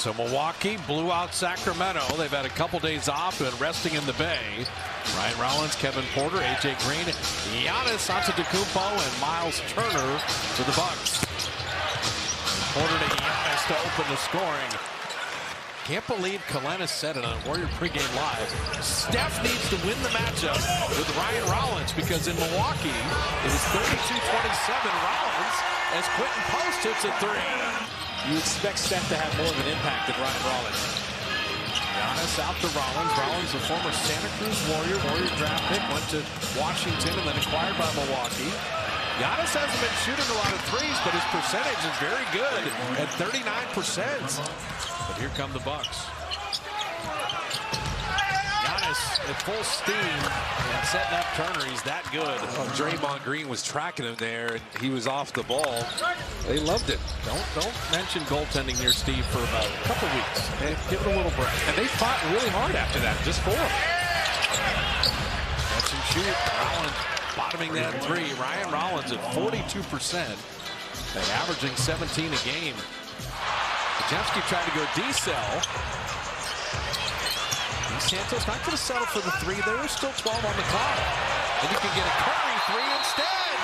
So Milwaukee blew out Sacramento. They've had a couple days off and resting in the Bay. Ryan Rollins, Kevin Porter, AJ Green, Giannis Antetokounmpo, and Miles Turner for the Bucks. Porter to Giannis to open the scoring. Can't believe Kalenis said it on Warrior pregame live. Steph needs to win the matchup with Ryan Rollins because in Milwaukee it was 32-27 Rollins as Quentin Post hits a three. You expect Steph to have more of an impact than Ryan Rollins. Giannis out to Rollins. Rollins, a former Santa Cruz Warrior draft pick, went to Washington and then acquired by Milwaukee. Giannis hasn't been shooting a lot of threes, but his percentage is very good at 39%. But here come the Bucks. Giannis at full steam and setting up Turner. He's that good. Oh, Draymond Green was tracking him there, and he was off the ball. They loved it. Don't mention goaltending near Steve for about a couple weeks. Okay? Give it a little break. And they fought really hard after that, just for him. Catch and shoot. Rollins bottoming that three. Ryan Rollins at 42%, and averaging 17 a game. Podziemski tried to go D-cell. Santos not going to settle for the three. There was still 12 on the clock. And you can get a Curry three instead.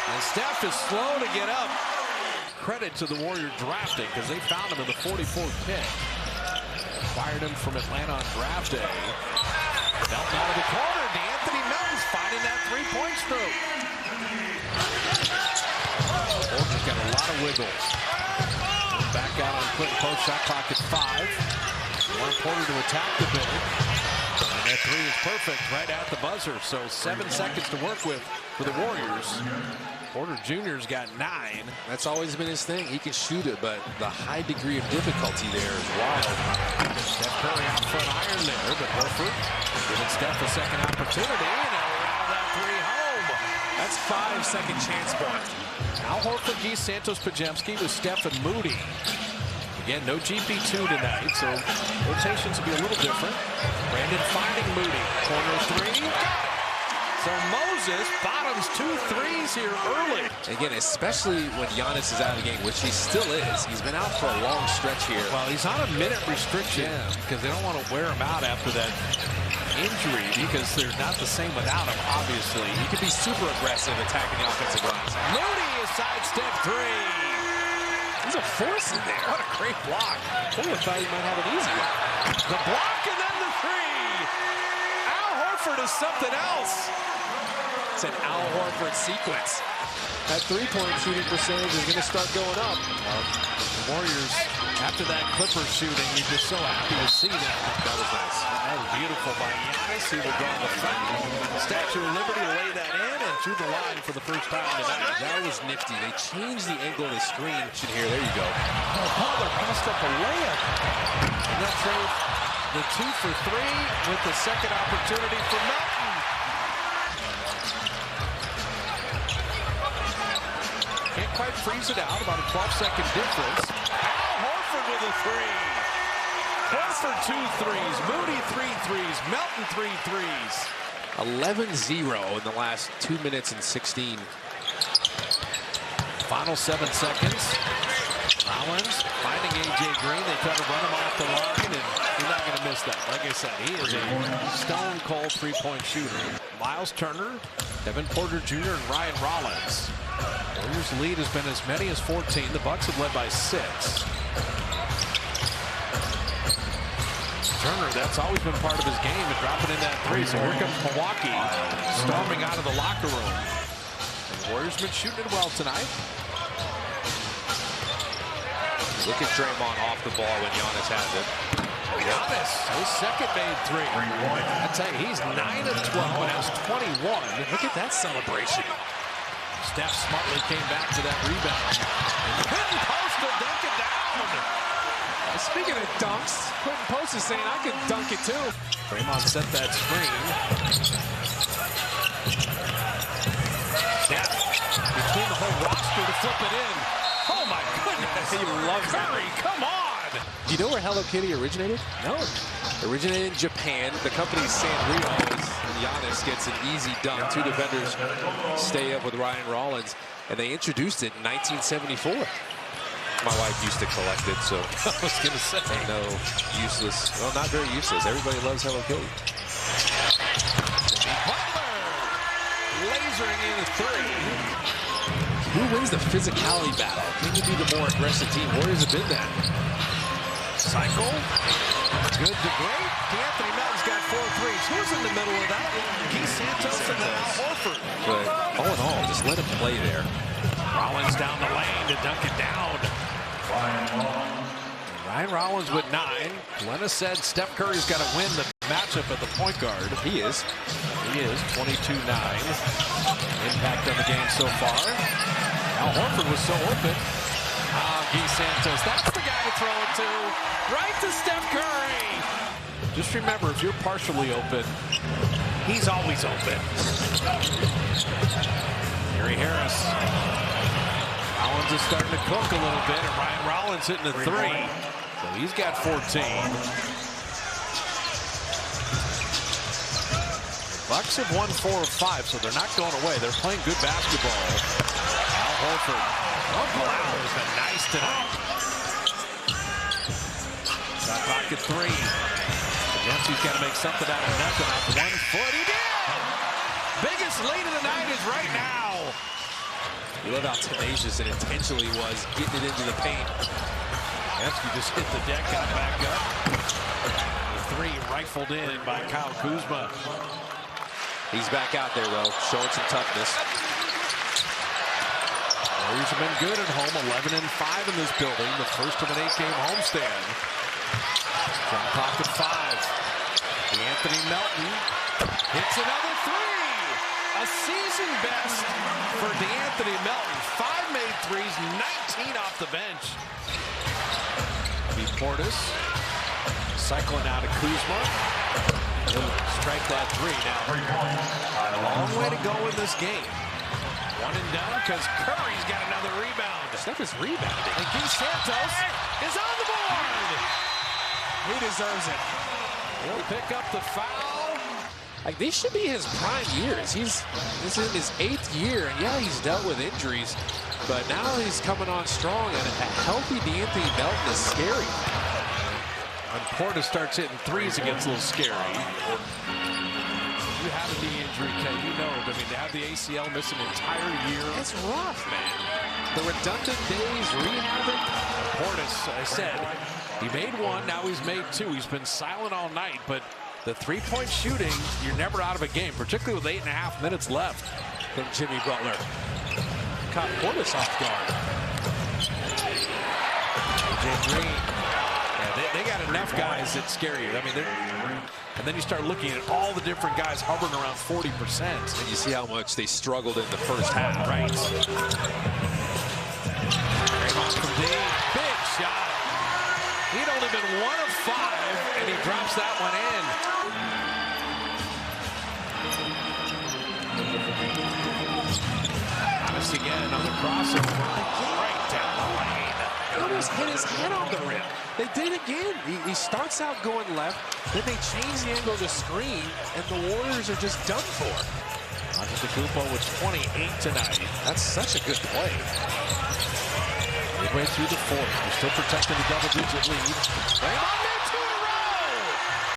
And Steph is slow to get up. Credit to the Warrior drafting because they found him in the 44th pick. Acquired him from Atlanta on draft day. Melton out of the corner. D'Anthony Melton's finding that three-point stroke. Horford's got a lot of wiggles. Back out on Quentin Post. Shot clock at 5. Porter to attack the big. And that three is perfect right at the buzzer. So 7 seconds to work with for the Warriors. Porter Jr.'s got 9. That's always been his thing. He can shoot it, but the high degree of difficulty there is wild. Steph Curry out front iron there, but Horford giving Steph a second opportunity. And they'll allow that three home. That's 5-second chance point. Al Horford, G. Santos, Podziemski with Steph and Moody. Again, no GP2 tonight, so rotations will be a little different. Brandon finding Moody. Corner three. So Moses bottoms 2 threes here early. Again, especially when Giannis is out of the game, which he still is. He's been out for a long stretch here. Well, he's on a minute restriction because they don't want to wear him out after that injury because they're not the same without him, obviously. He can be super aggressive attacking the offensive glass. Moody is sidestep three. There's a force in there. What a great block. Porter thought he might have an easy one. The block and then the three. Al Horford is something else. It's an Al Horford sequence. That three-point shooting percentage is going to start going up. The Warriors, after that Clippers shooting, you're just so happy to see that. That was nice. That was beautiful by Giannis. He will go on the front. Statue of Liberty to lay that in and through the line for the first time tonight. That was nifty. They changed the angle of the screen. Here, there you go. Oh, Pollard passed up a layup. And they'll trade the 2 for 3 with the second opportunity for Melton. Can't quite freeze it out. About a 12-second difference. Al Horford with a three. Horford 2 threes. Moody 3 threes. Melton 3 threes. 11-0 in the last 2 minutes and 16. Final 7 seconds. Rollins finding AJ Green. They try to run him off the line, and he's not going to miss that. Like I said, he is a stone-cold three-point shooter. Miles Turner, Kevin Porter Jr., and Ryan Rollins. Warriors' lead has been as many as 14. The Bucks have led by 6. Turner, that's always been part of his game, and dropping in that three. So here comes Milwaukee, storming out of the locker room. And the Warriors been shooting it well tonight. Look at Draymond off the ball when Giannis has it. Giannis, his second made three. I tell you, he's 9 of 12 and has 21. Look at that celebration. Steph smartly came back to that rebound. Quentin Post will dunk it down. Speaking of dunks, Quentin Post is saying I could dunk it too. Draymond set that screen. Steph between the whole roster to flip it in. Oh my goodness. He loves Curry, come on. Do you know where Hello Kitty originated? No. Originated in Japan. The company's Sanrio. And Giannis gets an easy dunk. 2 defenders stay up with Ryan Rollins. And they introduced it in 1974. My wife used to collect it, so I was going to say. No, useless. Well, not very useless. Everybody loves Hello Kitty. Lasering in a three. Who wins the physicality battle? Who would be the more aggressive team? Warriors have been that. Cycle. Good to great. D'Anthony Melton's got 4 threes. Who's in the middle of that? Keith Santos and then Al Horford. But all in all, just let him play there. Rollins down the lane to dunk it down. Ryan Rollins with 9. Glenna said Steph Curry's got to win the matchup at the point guard. He is. He is 22-9. Impact on the game so far. Al Horford was so open. Keith Santos, that's the guy to throw it to. Right to Steph Curry. Just remember, if you're partially open, he's always open. Gary Harris. Rollins is starting to cook a little bit, and Ryan Rollins hitting a 3. So he's got 14. Bucks have won 4 of 5, so they're not going away. They're playing good basketball. Al Horford. Uncle Al has been nice tonight. Shot pocket 3. Dempsey's got to make something out of nothing off 1 foot. He did! Biggest lead of the night is right now. You love how tenacious and intentional he was getting it into the paint. Dempsey just hit the deck, got back up. The 3 rifled in by Kyle Kuzma. He's back out there, though, showing some toughness. Warriors have been good at home, 11-5 in this building, the first of an 8-game homestand. Shot pocket 5. D'Anthony Melton hits another 3. A season best for D'Anthony Melton. 5 made threes, 19 off the bench. Portis cycling out of Kuzma. He'll strike that 3 now. A long way to go in this game. 1 and done because Curry's got another rebound. Steph is rebounding. And Keith Santos is on the board. He deserves it. He'll pick up the foul. Like, these should be his prime years. This is in his 8th year, and yeah, he's dealt with injuries, but now he's coming on strong, and a healthy D'Anthony Melton is scary. When Portis starts hitting 3s, it gets a little scary. You have a knee injury, Ken. You know, I mean, to have the ACL miss an entire year. It's rough, man. The redundant days, rehabbing. Portis, I said, he made 1, now he's made 2. He's been silent all night, but the 3-point shooting, you're never out of a game, particularly with 8.5 minutes left. From Jimmy Butler. Caught Portis off guard. AJ Green. Yeah, they got enough guys that scare you. I mean, and then you start looking at all the different guys hovering around 40%. And you see how much they struggled in the first half. Right. Draymond from deep. Big shot. He'd only been 1 of 5, and he drops that one in. Honest again on the crossover. Right down the lane. Almost hit his head on the rim. They did again. He starts out going left, then they change the angle of the screen, and the Warriors are just done for. Antetokounmpo with 28 tonight. That's such a good play. Midway through the 4th. We're still protecting the double-digit lead. Draymond